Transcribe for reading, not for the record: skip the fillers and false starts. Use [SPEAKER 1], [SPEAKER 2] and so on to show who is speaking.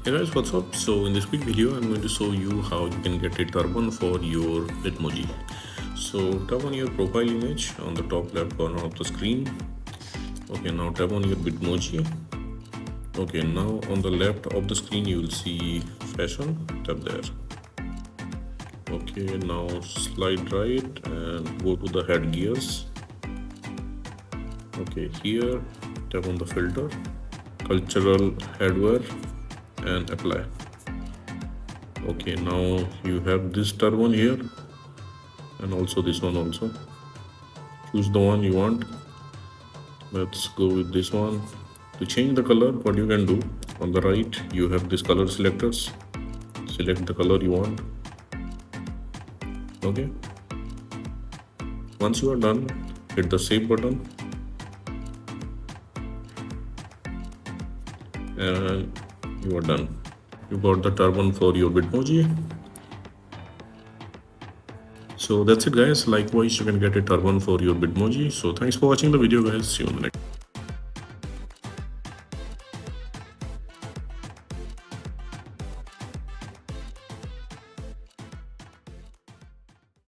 [SPEAKER 1] Hey guys, what's up? So in this quick video I'm going to show you how you can get a turban for your Bitmoji. So tap on your profile image on the top left corner of the screen. Okay, now tap on your Bitmoji. Okay, now on the left of the screen you will see fashion. Tap there. Okay, now slide right and go to the head gears. Okay, here tap on the filter, cultural headwear, and apply. Okay, now you have this turban here and also this one also. Choose the one you want. Let's go with this one. To change the color, what you can do, on the right you have this color selectors. Select the color you want. Okay, once you are done, hit the save button and you are done. You got the turban for your Bitmoji. So that's it guys. Likewise, you can get a turban for your Bitmoji. So thanks for watching the video guys. See you on the next.